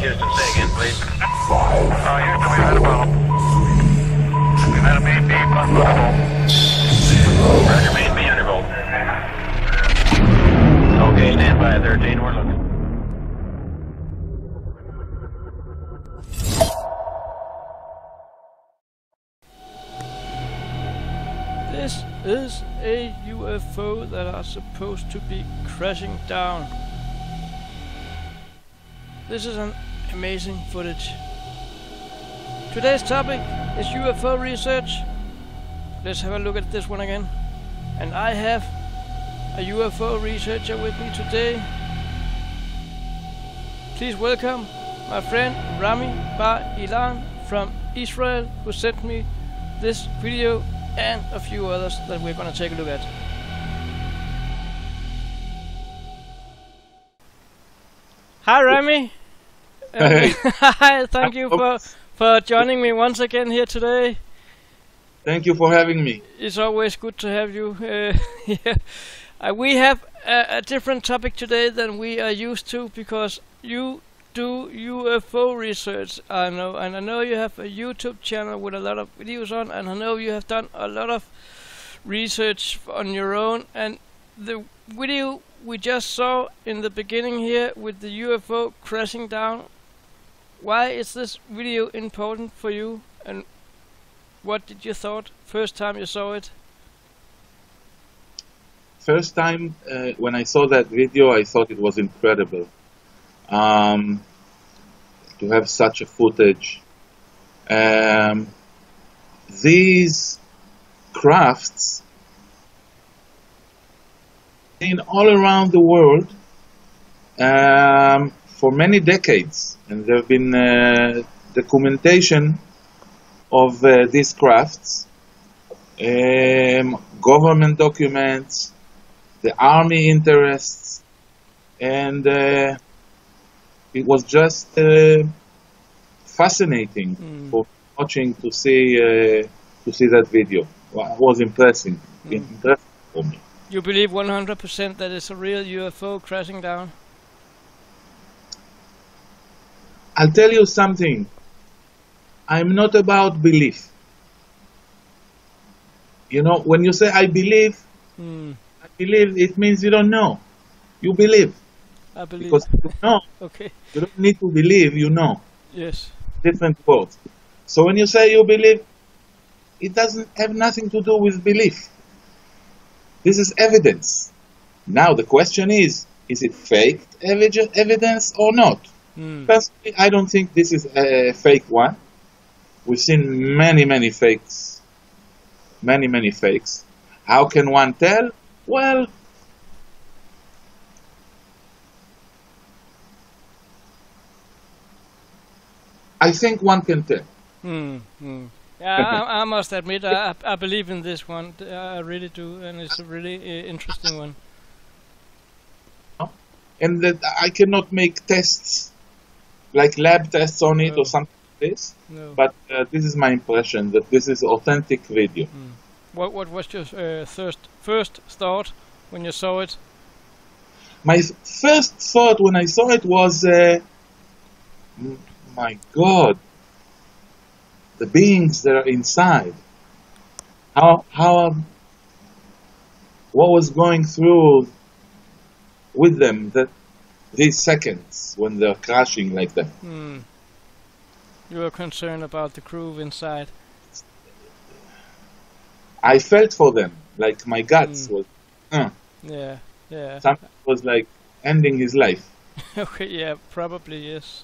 Houston, say again, please. Houston, we've had a problem. We've had a main beam undervolt. Roger, main beam undervolt. Okay, stand by 13, we're looking. This is a UFO that are supposed to be crashing down. This is an amazing footage. Today's topic is UFO research. Let's have a look at this one again. And I have a UFO researcher with me today. Please welcome my friend Rami Bar Ilan from Israel, who sent me this video and a few others that we're going to take a look at. Hi Rami! Hi, thank you for joining me once again here today. Thank you for having me. It's always good to have you here. We have a different topic today than we are used to, because you do UFO research, I know, and I know you have a YouTube channel with a lot of videos on, and I know you have done a lot of research on your own. And the video we just saw in the beginning here with the UFO crashing down, why is this video important for you, and what did you thought first time you saw it? First time when I saw that video, I thought it was incredible. To have such a footage. These crafts in all around the world for many decades, and there have been documentation of these crafts, government documents, the army interests, and it was just fascinating for watching to see that video. It was impressive for me. You believe 100% that it's a real UFO crashing down? I'll tell you something. I'm not about belief. You know, when you say I believe, it means you don't know. You believe. I believe. Because you know. Okay. You don't need to believe, you know. Yes. Different words. So when you say you believe, it doesn't have nothing to do with belief. This is evidence. Now the question is it fake evidence or not? Personally, I don't think this is a fake one. We've seen many fakes. Many fakes. How can one tell? Well, I think one can tell. Yeah, I must admit, I believe in this one. I really do, and it's a really interesting one. And that I cannot make tests, like lab tests on it or something like this. No. But this is my impression, that this is authentic video. What was your first thought when you saw it? My first thought when I saw it was, my God, the beings that are inside. What was going through with them these seconds when they're crashing like that? You were concerned about the crew inside. I felt for them, like my guts was. Yeah. Something was like ending his life. Okay, yeah, probably yes.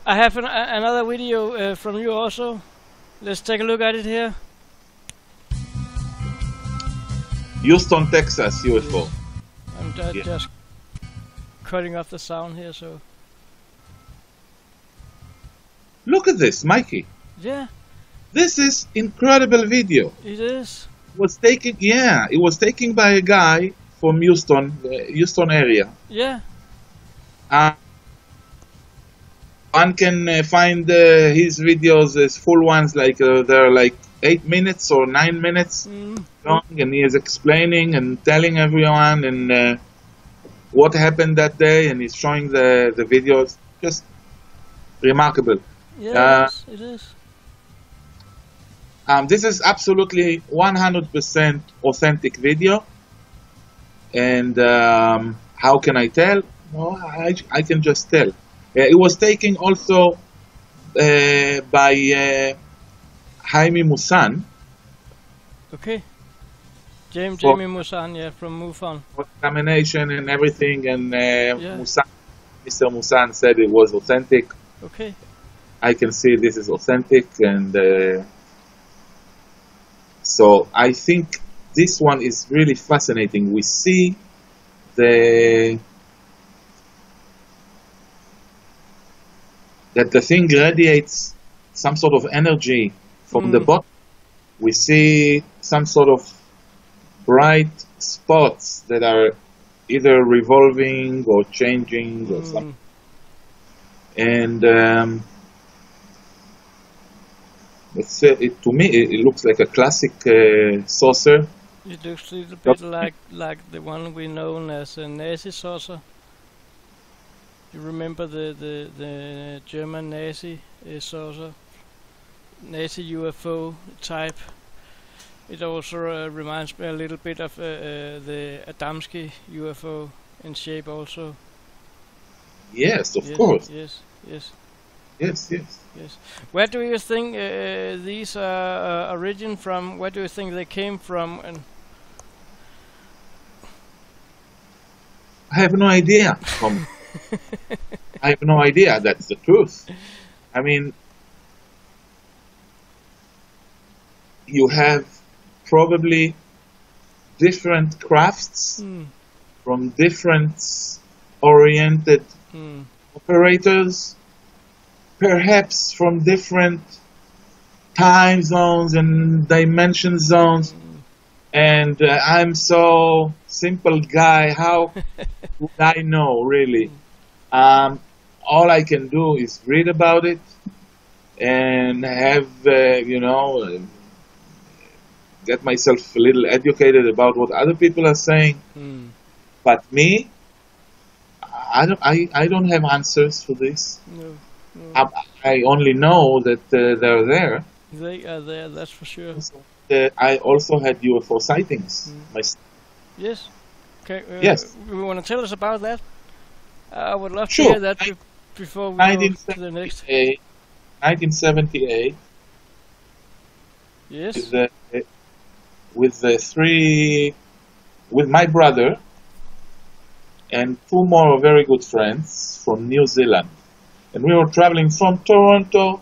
I have another video from you also. Let's take a look at it here. Houston, Texas, UFO. I'm just cutting off the sound here, so. Look at this, Mikey. Yeah. This is incredible video. It is. It was taken by a guy from Houston area. Yeah. One can find his videos as full ones, like they're like 8 minutes or 9 minutes long, and he is explaining and telling everyone and what happened that day, and he's showing the videos. Just remarkable. Yeah, it is. This is absolutely 100% authentic video. And how can I tell? Well, I can just tell. It was taken also by Jaime Musan. Okay. Jamie Musan, yeah, from MUFON. Examination and everything, and Musan, Mr. Musan said it was authentic. Okay. I can see this is authentic, and so I think this one is really fascinating. We see that the thing radiates some sort of energy from the bottom. We see some sort of bright spots that are either revolving or changing or something. And to me, it looks like a classic saucer. It looks a little bit like the one we know as a Nazi saucer. You remember the German Nazi saucer, Nazi UFO type. It also reminds me a little bit of the Adamski UFO in shape also. Yes, of course. Yes. Where do you think these origin from? Where do you think they came from? And I have no idea. I have no idea. That's the truth. I mean, you have probably different crafts from different oriented operators, perhaps from different time zones and dimension zones. And I'm so simple guy, how would I know, really? All I can do is read about it and have, get myself a little educated about what other people are saying. But me, I don't have answers for this. No. I only know that they're there. They are there, that's for sure. I also had UFO sightings. Yes. Okay. Yes. You want to tell us about that? I would love to Sure. hear that before we go to the next. 1978. Yes. With my brother and two more very good friends from New Zealand, and we were traveling from Toronto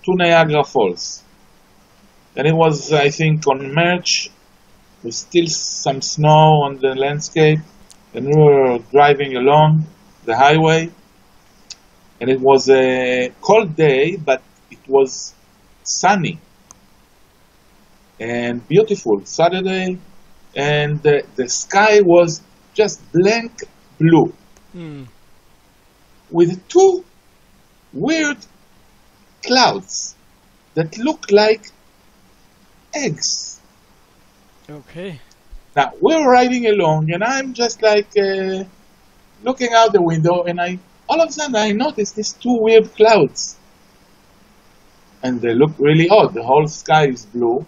to Niagara Falls. And it was, I think, on March, with still some snow on the landscape, and we were driving along the highway, and it was a cold day, but it was sunny and beautiful Saturday, and the sky was just blank blue with two weird clouds that look like eggs. Okay. Now we're riding along, and I'm just like looking out the window, and all of a sudden I noticed these two weird clouds, and they look really odd. The whole sky is blue,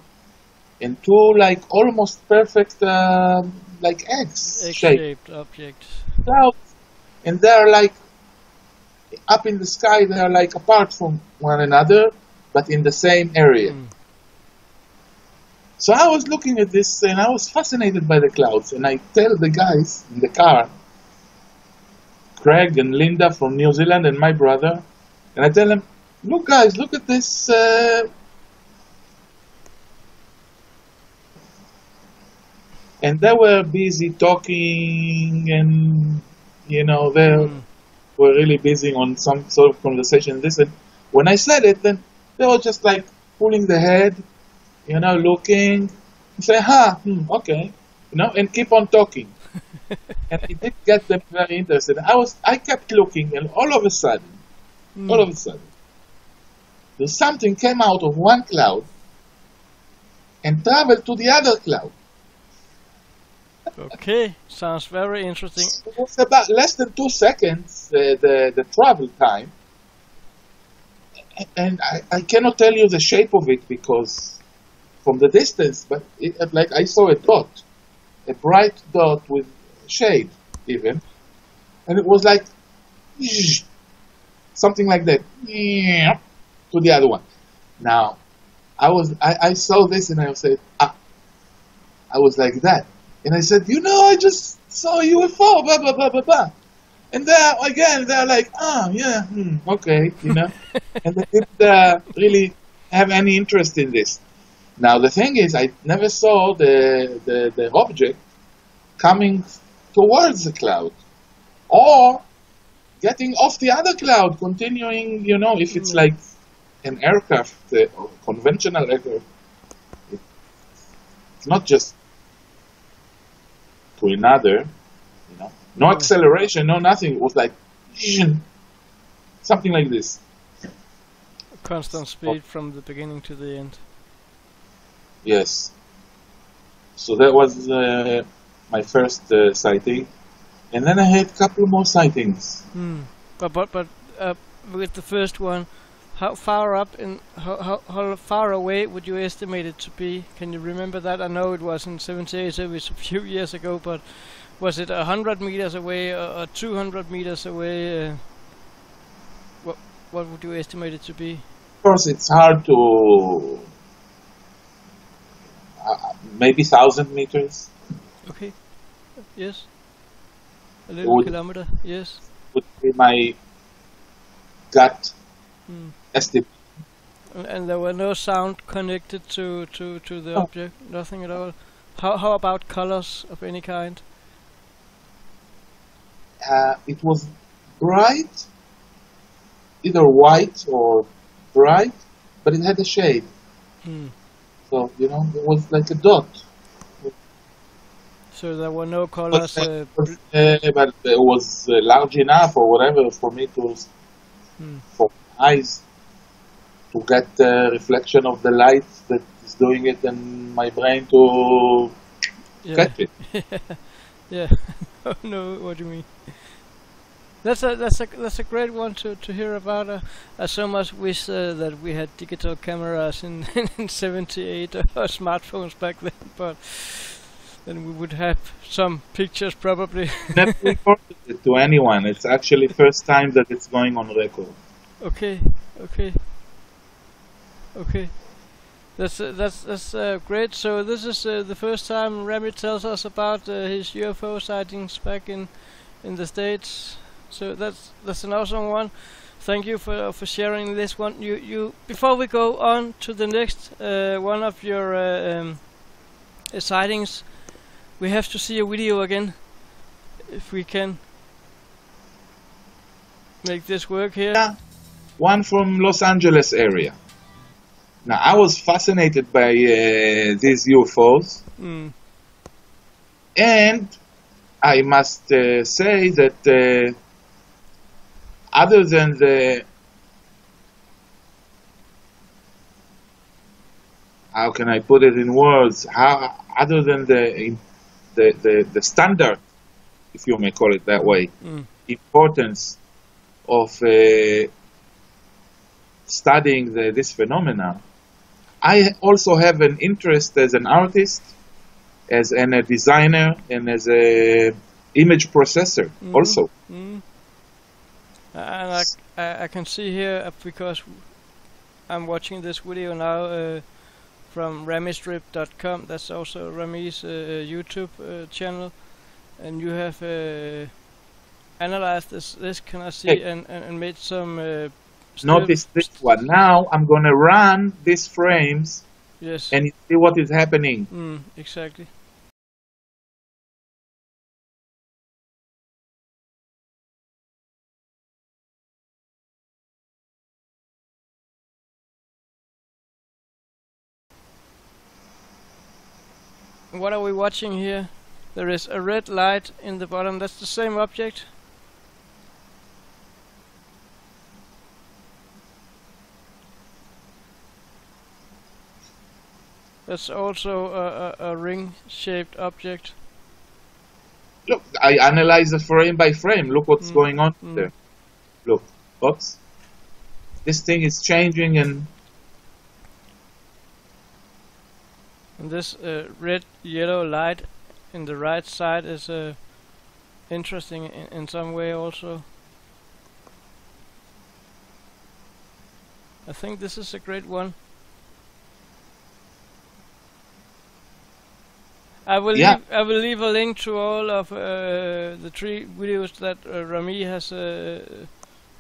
and two like almost perfect like egg-shaped objects. Clouds, and they're like up in the sky. They're like apart from one another, but in the same area. So I was looking at this, and I was fascinated by the clouds. And I tell the guys in the car, Craig and Linda from New Zealand, and my brother, and I tell them, "Look, guys, look at this." And they were busy talking, and they were really busy on some sort of conversation. Listen, when I said it, then they were just like pulling their head, looking, and say, okay, and keep on talking. And it did get them very interested. I kept looking, and all of a sudden, there's something came out of one cloud, and travel to the other cloud. Okay, sounds very interesting. It was about less than 2 seconds, the travel time. And I cannot tell you the shape of it because from the distance, but like I saw a dot, a bright dot with shade even, and it was like something like that to the other one. Now, I saw this and I said, I was like that. And I said, I just saw a UFO, blah, blah, blah, blah, blah. And they're like, yeah, okay, And they didn't really have any interest in this. Now, the thing is, I never saw the object coming towards the cloud or getting off the other cloud, continuing, if it's like an aircraft, or conventional aircraft, it's not just to another, no acceleration, no nothing. It was like something like this. Constant speed from the beginning to the end. Yes. So that was my first sighting, and then I had a couple more sightings. But with the first one, how far up and how far away would you estimate it to be? Can you remember that? I know it was in 78, so it was a few years ago, but was it 100 meters away or 200 meters away? What would you estimate it to be? Of course, it's hard to maybe 1,000 meters. Okay. Yes. A little kilometer. Yes. Would be my gut estimate. And there were no sound connected to the object. Nothing at all. How about colors of any kind? It was bright, either white or bright, but it had a shade. So, it was like a dot. So there were no colors. But it was large enough or whatever for me for eyes to get the reflection of the light that is doing it and my brain to catch it. Yeah. I know what you mean. That's a great one to hear about. I so much wish that we had digital cameras in 78 or smartphones back then, but then we would have some pictures probably. Never reported it to anyone. It's actually first time that it's going on record. Okay. That's great. So this is the first time Rami tells us about his UFO sightings back in the States. So that's an awesome one. Thank you for sharing this one. You before we go on to the next one of your sightings, we have to see a video again, if we can make this work here. Yeah, one from Los Angeles area. Now I was fascinated by these UFOs, and I must say that other than the, how can I put it in words? Other than the standard, if you may call it that way, importance of studying this phenomena, I also have an interest as an artist, as a designer, and as a image processor also. And I can see here, because I'm watching this video now from ramistrip.com. That's also Rami's YouTube channel, and you have analyzed this. Can I see and made some. Notice this one. Now I'm going to run these frames. Yes. And you see what is happening. Exactly. What are we watching here? There is a red light in the bottom. That's the same object. That's also a ring-shaped object. Look, I analyze it frame by frame. Look what's going on there. Look, oops. This thing is changing and this red-yellow light in the right side is interesting in some way also. I think this is a great one. I will leave a link to all of the 3 videos that Rami has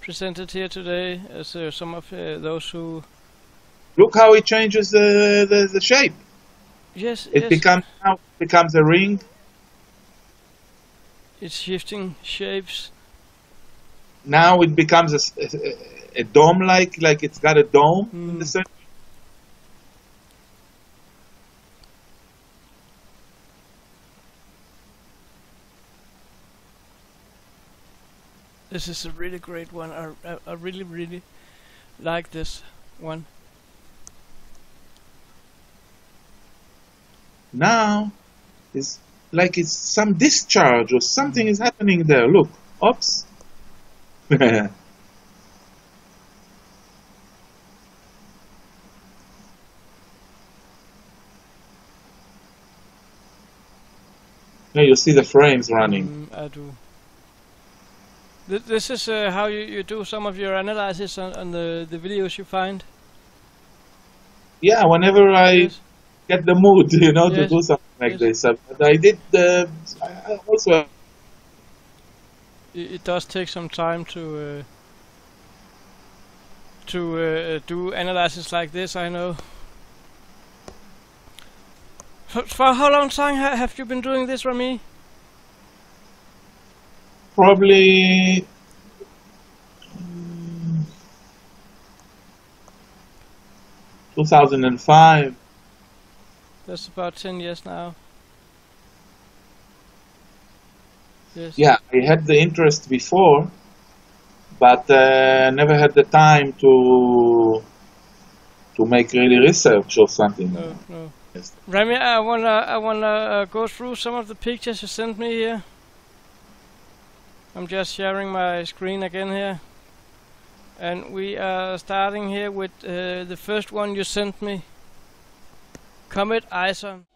presented here today, as some of those who... Look how it changes the shape. Yes, it becomes a ring. It's shifting shapes. Now it becomes a dome, like it's got a dome in the center. This is a really great one. I really like this one. Now it's like it's some discharge or something is happening there. Look, oops. Now you see the frames running. I do. This is how you do some of your analysis on the videos you find? Yeah, whenever I get the mood, you know, to do something like this. But I did also... It does take some time to do analysis like this, I know. For how long time have you been doing this, Rami? Probably 2005. That's about 10 years now. Yes. Yeah, I had the interest before, but never had the time to make really research or something. No. Yes. Rami, I wanna go through some of the pictures you sent me here. I'm just sharing my screen again here, and we are starting here with the first one you sent me. Comet Ison.